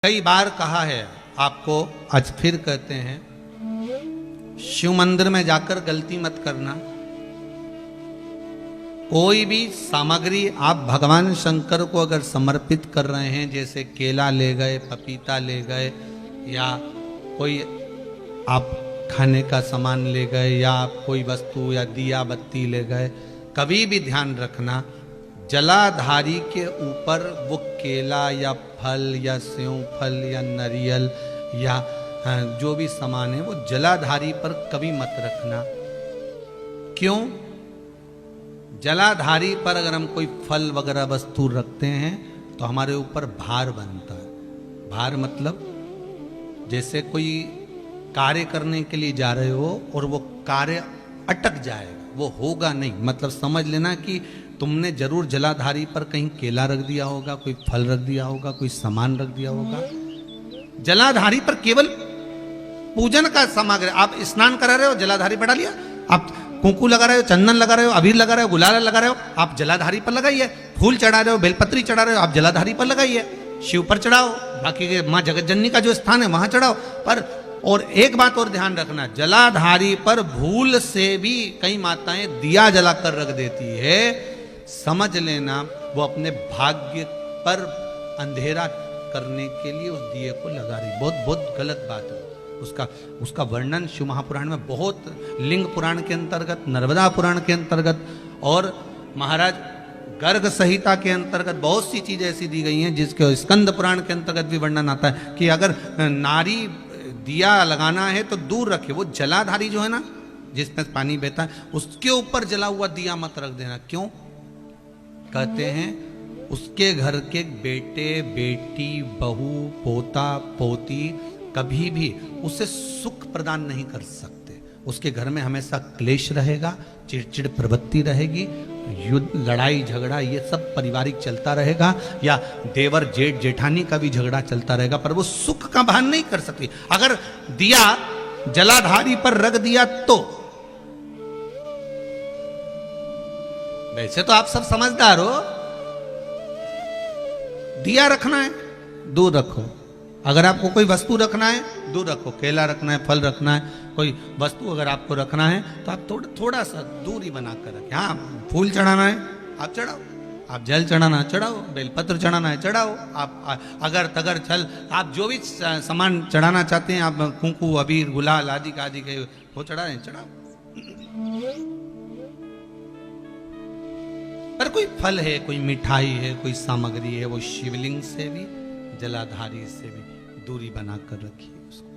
कई बार कहा है आपको, आज फिर कहते हैं, शिव मंदिर में जाकर गलती मत करना। कोई भी सामग्री आप भगवान शंकर को अगर समर्पित कर रहे हैं, जैसे केला ले गए, पपीता ले गए, या कोई आप खाने का सामान ले गए, या कोई वस्तु या दिया बत्ती ले गए, कभी भी ध्यान रखना जलाधारी के ऊपर वो केला या फल या सेव फल या नारियल या जो भी सामान है वो जलाधारी पर कभी मत रखना। क्यों? जलाधारी पर अगर हम कोई फल वगैरह वस्तु रखते हैं तो हमारे ऊपर भार बनता है। भार मतलब जैसे कोई कार्य करने के लिए जा रहे हो और वो कार्य अटक जाएगा, वो होगा नहीं। मतलब समझ लेना कि तुमने जरूर जलाधारी पर कहीं केला रख दिया होगा, कोई फल रख दिया होगा, कोई सामान रख दिया होगा। जलाधारी पर केवल पूजन का सामग्री, आप स्नान करा रहे हो, जलाधारी पर डालिए। आप कुंकू लगा रहे हो, चंदन लगा रहे हो, अबीर लगा रहे हो, गुलाल लगा रहे हो, आप जलाधारी पर लगाइए। फूल चढ़ा रहे हो, बेलपत्री चढ़ा रहे हो, आप जलाधारी पर लगाइए। शिव पर चढ़ाओ, बाकी के माँ जगत जननी का जो स्थान है वहां चढ़ाओ। पर और एक बात और ध्यान रखना, जलाधारी पर भूल से भी कई माताएं दिया जलाकर रख देती है। समझ लेना वो अपने भाग्य पर अंधेरा करने के लिए उस दिए को लगा रही। बहुत बहुत गलत बात है। उसका वर्णन शिव महापुराण में बहुत, लिंग पुराण के अंतर्गत, नर्मदा पुराण के अंतर्गत और महाराज गर्ग संहिता के अंतर्गत बहुत सी चीजें ऐसी दी गई हैं, जिसके स्कंद पुराण के अंतर्गत भी वर्णन आता है कि अगर नारी दिया लगाना है तो दूर रखे। वो जलाधारी जो है ना, जिसमें पानी बहता है, उसके ऊपर जला हुआ दिया मत रख देना। क्यों? कहते हैं उसके घर के बेटे बेटी बहू पोता पोती कभी भी उसे सुख प्रदान नहीं कर सकते। उसके घर में हमेशा क्लेश रहेगा, चिड़चिड़ प्रवृत्ति रहेगी, युद्ध लड़ाई झगड़ा ये सब पारिवारिक चलता रहेगा, या देवर जेठ जेठानी का भी झगड़ा चलता रहेगा, पर वो सुख का भान नहीं कर सकती। अगर दिया जलाधारी पर रख दिया तो, वैसे तो आप सब समझदार हो, दिया रखना है दूर रखो। अगर आपको कोई वस्तु रखना है दूर रखो, केला रखना है, फल रखना है, कोई वस्तु अगर आपको रखना है तो आप थोड़ा सा दूरी बनाकर रखें। हाँ, फूल चढ़ाना है आप चढ़ाओ, आप जल चढ़ाना है चढ़ाओ, बेलपत्र चढ़ाना है चढ़ाओ, आप अगर तगर छल आप जो भी सामान चढ़ाना चाहते हैं, आप कुंकू अबीर गुलाल आदि के वो चढ़ा रहे हैं चढ़ाओ। पर कोई फल है, कोई मिठाई है, कोई सामग्री है, वो शिवलिंग से भी जलाधारी से भी दूरी बनाकर रखिए उसको।